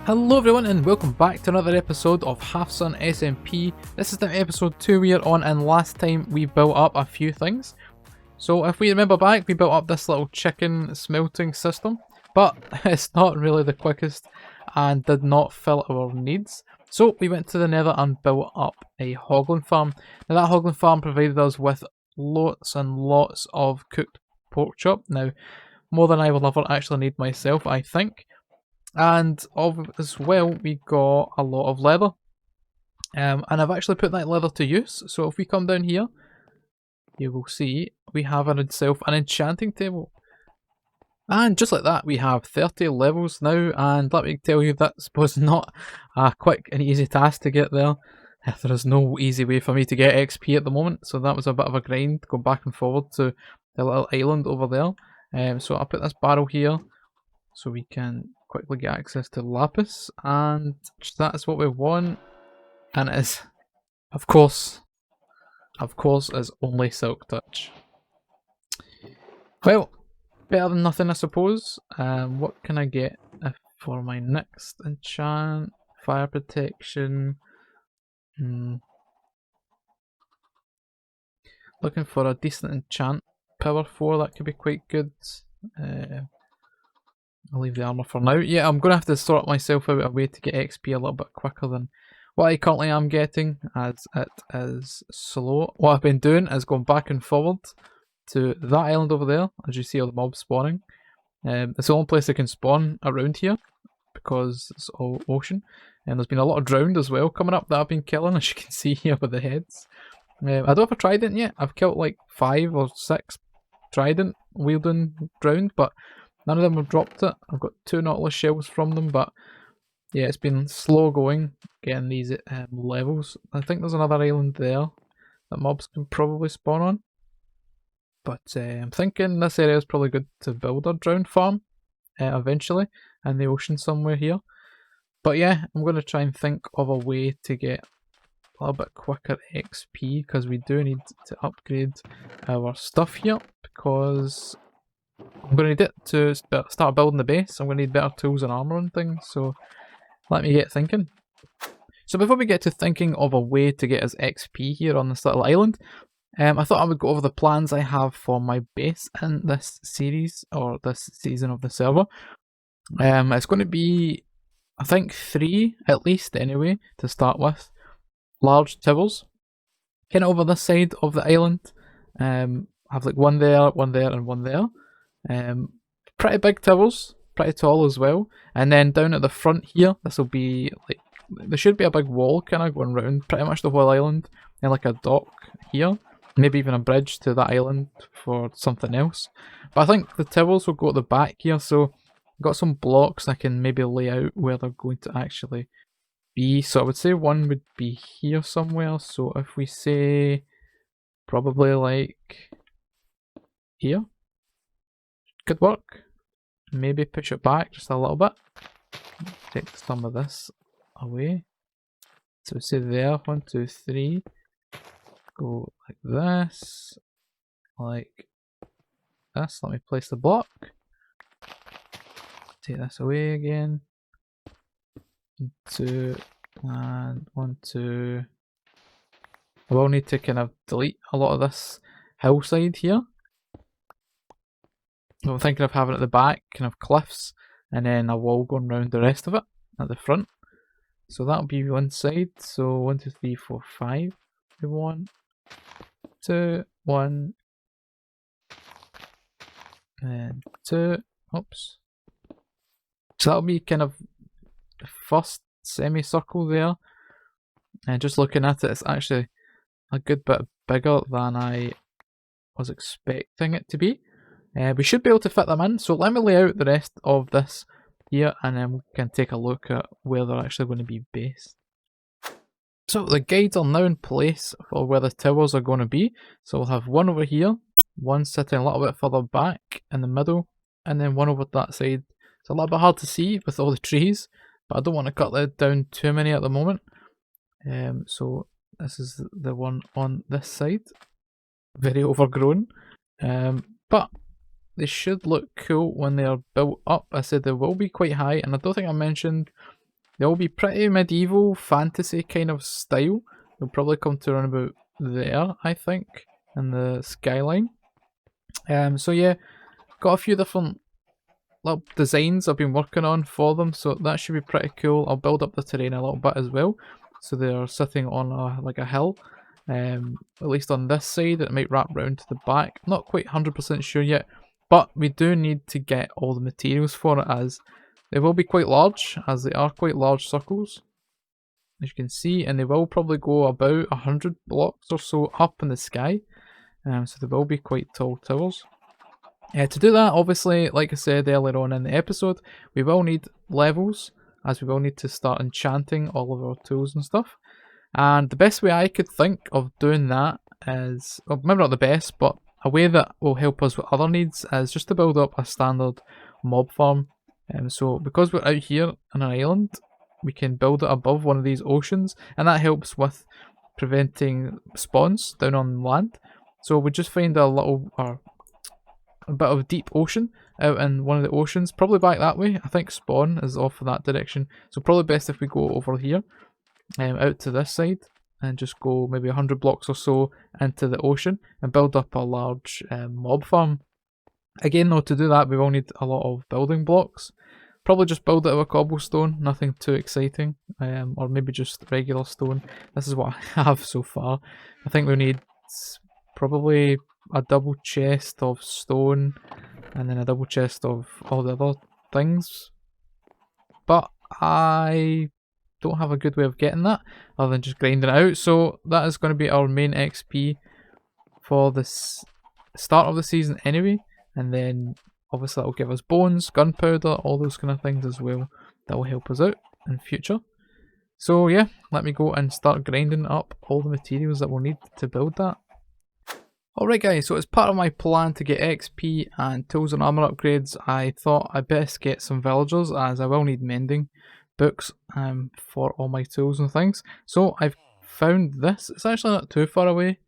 Hello everyone and welcome back to another episode of Halfsun SMP. This is the episode 2 we are on, and last time we built up a few things. So if we remember back, we built up this little chicken smelting system, but it's not really the quickest and did not fill our needs. So we went to the nether and built up a hoglin farm. Now that hoglin farm provided us with lots and lots of cooked pork chop. Now more than I will ever actually need myself, I think. And as well, we got a lot of leather. And I've actually put that leather to use. So if we come down here, you will see we have an enchanting table. And just like that, we have 30 levels now. And let me tell you, that was not a quick and easy task to get there. There is no easy way for me to get XP at the moment. So that was a bit of a grind, going back and forward to the little island over there. So I'll put this barrel here so we can quickly get access to lapis, and that is what we want. And it is, of course, is only silk touch. Well, better than nothing, I suppose. What can I get for my next enchant? Fire protection. Looking for a decent enchant. Power 4, that could be quite good. I'll leave the armour for now. Yeah, I'm going to have to sort myself out a way to get XP a little bit quicker than what I currently am getting, as it is slow. What I've been doing is going back and forward to that island over there, as you see all the mobs spawning. It's the only place they can spawn around here, because it's all ocean. And there's been a lot of drowned as well coming up that I've been killing, as you can see here with the heads. I don't have a trident yet. I've killed like 5 or 6 trident wielding drowned, but none of them have dropped it. I've got 2 nautilus shells from them, but yeah, it's been slow going getting these levels. I think there's another island there that mobs can probably spawn on. But I'm thinking this area is probably good to build a drowned farm eventually in the ocean somewhere here. But yeah, I'm going to try and think of a way to get a little bit quicker XP, because we do need to upgrade our stuff here, because I'm going to need it to start building the base. I'm going to need better tools and armour and things, so let me get thinking. So before we get to thinking of a way to get us XP here on this little island, I thought I would go over the plans I have for my base in this series, or this season of the server. It's going to be, I think, 3 at least anyway, to start with. Large towers, kind of over this side of the island. I have like one there, and one there. Pretty big towers, pretty tall as well. And then down at the front here, this will be like, there should be a big wall kind of going around pretty much the whole island, and like a dock here, maybe even a bridge to that island for something else. But I think the towers will go at the back here, so I've got some blocks I can maybe lay out where they're going to actually be. So I would say one would be here somewhere. So if we say probably like here, could work. Maybe push it back just a little bit. Take some of this away. So say there, 1, 2, 3. Go like this. Like this. Let me place the block. Take this away again. 2 and 1, 2. I will need to kind of delete a lot of this hillside here. I'm thinking of having it at the back, kind of cliffs, and then a wall going around the rest of it at the front. So that'll be one side. So 1, 2, 3, 4, 5. 1, 2, 1, and 2. Oops. So that'll be kind of the first semicircle there. And just looking at it, it's actually a good bit bigger than I was expecting it to be. We should be able to fit them in, so let me lay out the rest of this here, and then we can take a look at where they're actually going to be based. So the guides are now in place for where the towers are going to be. So we'll have one over here, one sitting a little bit further back in the middle, and then one over that side. It's a little bit hard to see with all the trees, but I don't want to cut that down too many at the moment. So this is the one on this side, very overgrown, but they should look cool when they are built up. I said they will be quite high, and I don't think I mentioned They'll be pretty medieval, fantasy kind of style. They'll probably come to around about there, I think, in the skyline. So yeah, got a few different little designs I've been working on for them, so that should be pretty cool. I'll build up the terrain a little bit as well, so they're sitting on like a hill. At least on this side, it might wrap round to the back. Not quite 100% sure yet, but we do need to get all the materials for it, as they will be quite large, as they are quite large circles, as you can see, and they will probably go about 100 blocks or so up in the sky. So they will be quite tall towers. To do that, obviously, like I said earlier on in the episode, we will need levels, as we will need to start enchanting all of our tools and stuff. And the best way I could think of doing that is, well, maybe not the best, but a way that will help us with other needs is just to build up a standard mob farm. So because we're out here on an island, we can build it above one of these oceans, and that helps with preventing spawns down on land. So we just find a bit of deep ocean out in one of the oceans, probably back that way. I think spawn is off in that direction, so probably best if we go over here, out to this side, and just go maybe 100 blocks or so into the ocean and build up a large mob farm. Again though, to do that we will need a lot of building blocks. Probably just build it out of cobblestone, nothing too exciting, or maybe just regular stone. This is what I have so far. I think we need probably a double chest of stone and then a double chest of all the other things, but I don't have a good way of getting that other than just grinding it out. So that is going to be our main XP for the start of the season anyway, and then obviously that will give us bones, gunpowder, all those kind of things as well that will help us out in future. So yeah, let me go and start grinding up all the materials that we'll need to build that. Alright guys, so as part of my plan to get XP and tools and armour upgrades, I thought I'd best get some villagers, as I will need mending books for all my tools and things. So I've found this. It's actually not too far away,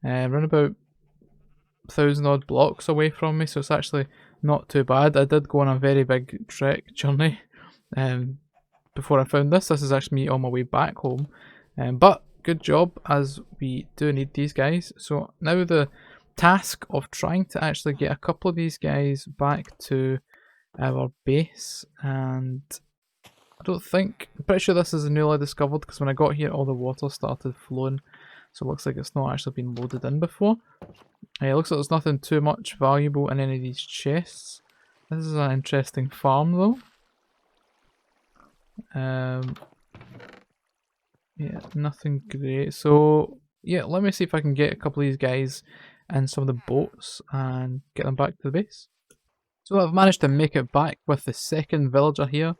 around about 1,000 odd blocks away from me, so it's actually not too bad. I did go on a very big trek journey before I found this. This is actually me on my way back home, but good job, as we do need these guys. So now the task of trying to actually get a couple of these guys back to our base, and I'm pretty sure this is newly discovered, because when I got here all the water started flowing, so it looks like it's not actually been loaded in before. It looks like there's nothing too much valuable in any of these chests. This is an interesting farm though. Yeah, nothing great. So yeah, let me see if I can get a couple of these guys in some of the boats and get them back to the base. So I've managed to make it back with the second villager here,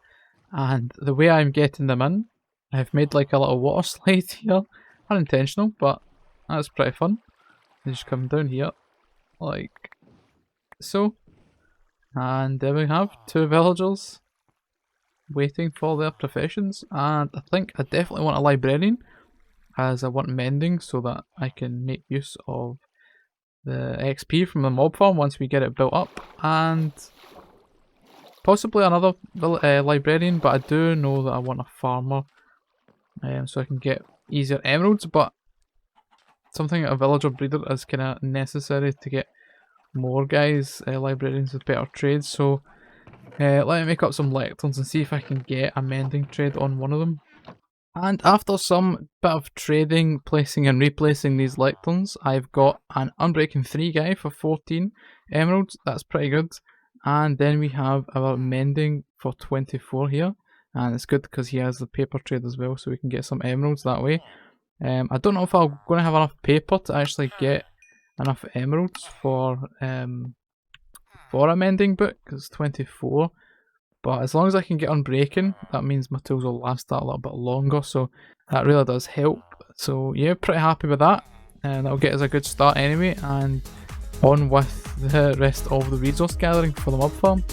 and the way I'm getting them in, I've made like a little water slide here. Unintentional, but that's pretty fun. They just come down here like so, and there we have 2 villagers waiting for their professions. And I think I definitely want a librarian, as I want mending so that I can make use of the XP from the mob farm once we get it built up, and possibly another librarian, but I do know that I want a farmer, so I can get easier emeralds. But something a villager breeder is kind of necessary to get more guys, librarians with better trades. So let me make up some lecterns and see if I can get a mending trade on one of them. And after some bit of trading, placing and replacing these lecterns, I've got an Unbreaking 3 guy for 14 emeralds. That's pretty good. And then we have our mending for 24 here, and it's good because he has the paper trade as well, so we can get some emeralds that way. I don't know if I'm going to have enough paper to actually get enough emeralds for a mending book, because it's 24. But as long as I can get Unbreaking, that means my tools will last that a little bit longer, so that really does help. So yeah, pretty happy with that, and that'll get us a good start anyway, and on with the rest of the resource gathering for the mob farm.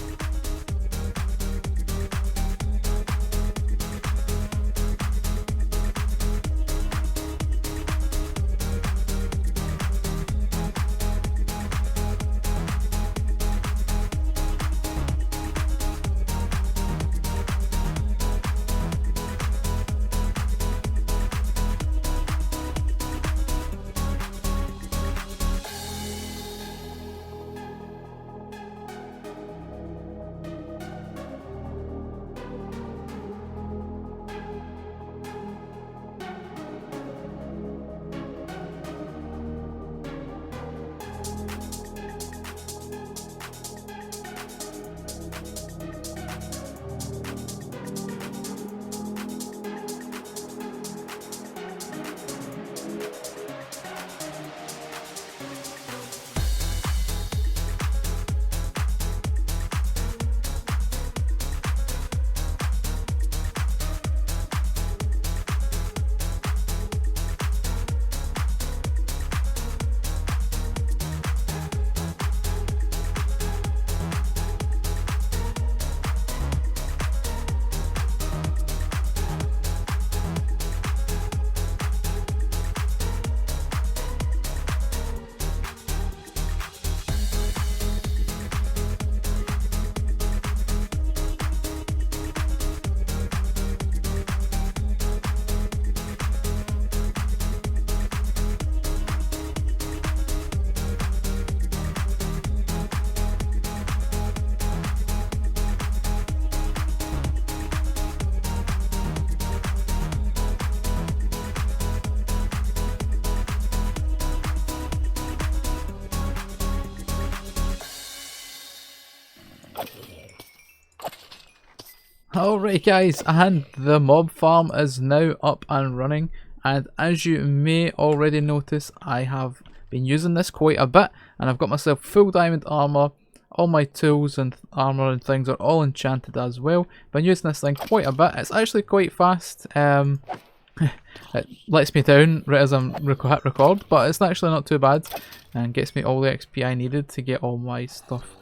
Alright guys, and the mob farm is now up and running, and as you may already notice, I have been using this quite a bit, and I've got myself full diamond armor. All my tools and armor and things are all enchanted as well. Been using this thing quite a bit. It's actually quite fast. It lets me down right as I'm hit record, but it's actually not too bad, and gets me all the XP I needed to get all my stuff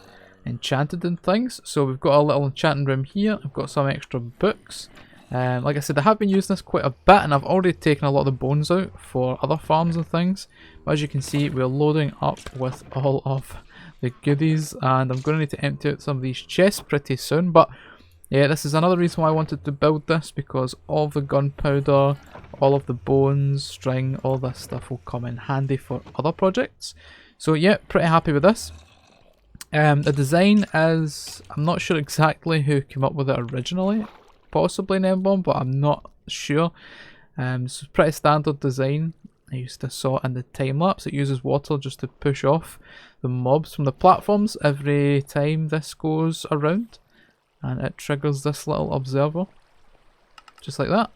enchanted and things. So we've got a little enchanting room here. I've got some extra books. Like I said, I have been using this quite a bit, and I've already taken a lot of the bones out for other farms and things. But as you can see, we're loading up with all of the goodies, and I'm going to need to empty out some of these chests pretty soon. But yeah, this is another reason why I wanted to build this, because all of the gunpowder, all of the bones, string, all this stuff will come in handy for other projects. So yeah, pretty happy with this. The design is, I'm not sure exactly who came up with it originally, possibly Nembomb, but I'm not sure. It's a pretty standard design. I used to saw it in the time lapse. It uses water just to push off the mobs from the platforms every time this goes around, and it triggers this little observer, just like that.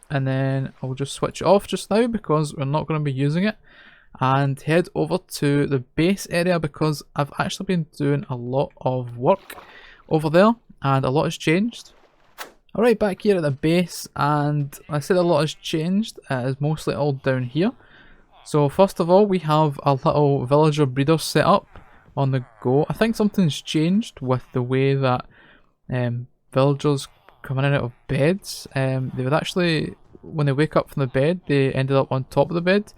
And then I'll just switch it off just now because we're not going to be using it, and head over to the base area because I've actually been doing a lot of work over there and a lot has changed. Alright, back here at the base, and I said a lot has changed. It is mostly all down here. So first of all, we have a little villager breeder set up on the go. I think something's changed with the way that villagers coming in and out of beds. They would actually, when they wake up from the bed, they ended up on top of the bed.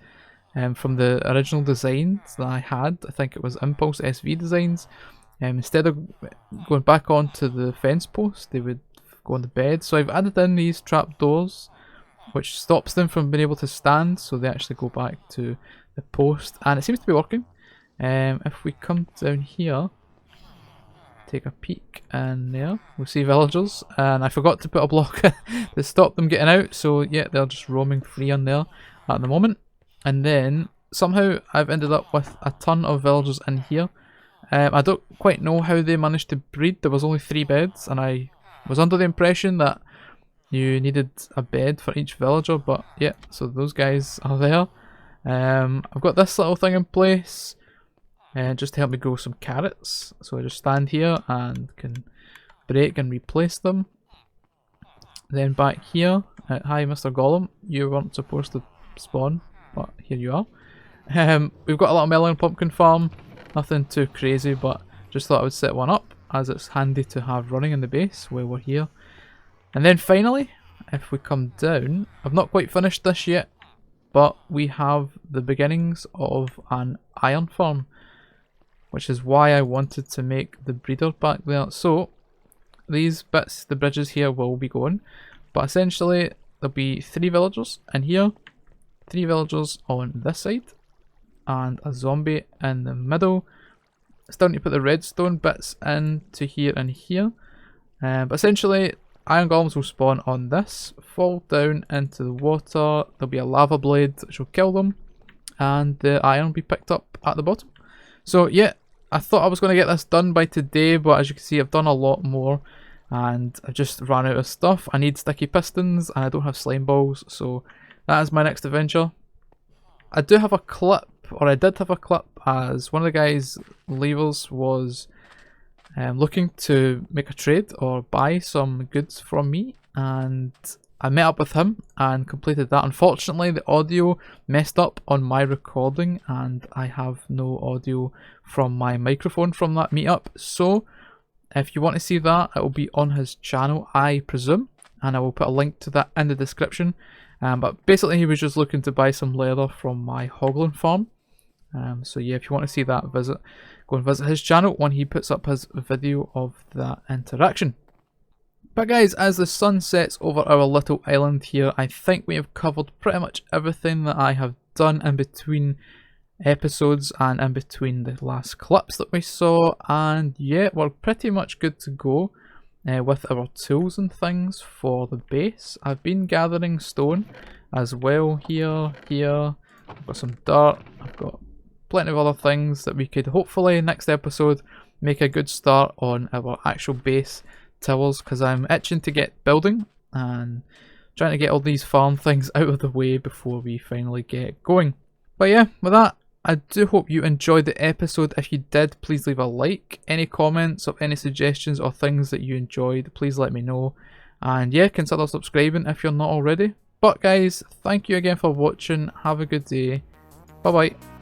From the original designs that I had, I think it was Impulse SV designs, instead of going back onto the fence post, they would go on the bed. So I've added in these trapdoors, which stops them from being able to stand, so they actually go back to the post, and it seems to be working. If we come down here, take a peek, and there we'll see villagers, and I forgot to put a block to stop them getting out, so yeah, they're just roaming free on there at the moment. And then somehow I've ended up with a ton of villagers in here. I don't quite know how they managed to breed. There was only 3 beds, and I was under the impression that you needed a bed for each villager, but yeah, so those guys are there. I've got this little thing in place just to help me grow some carrots. So I just stand here and can break and replace them. Then back here, hi Mr. Golem, you weren't supposed to spawn, but here you are. We've got a little melon pumpkin farm, nothing too crazy, but just thought I would set one up as it's handy to have running in the base while we're here. And then finally, if we come down, I've not quite finished this yet, but we have the beginnings of an iron farm, which is why I wanted to make the breeder back there. So these bits, the bridges here will be going, but essentially there'll be 3 villagers in here, 3 villagers on this side, and a zombie in the middle. Still need to put the redstone bits into here and here, but essentially iron golems will spawn on this, fall down into the water, there'll be a lava blade which will kill them, and the iron will be picked up at the bottom. So yeah, I thought I was going to get this done by today, but as you can see I've done a lot more, and I've just ran out of stuff. I need sticky pistons, and I don't have slime balls, so that is my next adventure. I do have a clip, or I did have a clip, as one of the guys, Levrez, was looking to make a trade or buy some goods from me, and I met up with him and completed that. Unfortunately, the audio messed up on my recording, and I have no audio from my microphone from that meetup. So if you want to see that, it will be on his channel, I presume, and I will put a link to that in the description. But basically he was just looking to buy some leather from my hoglin farm. So yeah, if you want to see that, go and visit his channel when he puts up his video of that interaction. But guys, as the sun sets over our little island here, I think we have covered pretty much everything that I have done in between episodes and in between the last clips that we saw, and yeah, we're pretty much good to go with our tools and things for the base. I've been gathering stone as well here. I've got some dirt, I've got plenty of other things that we could hopefully next episode make a good start on our actual base towers because I'm itching to get building and trying to get all these farm things out of the way before we finally get going. But yeah, with that, I do hope you enjoyed the episode. If you did, please leave a like. Any comments or any suggestions or things that you enjoyed, please let me know. And yeah, consider subscribing if you're not already. But guys, thank you again for watching. Have a good day. Bye bye.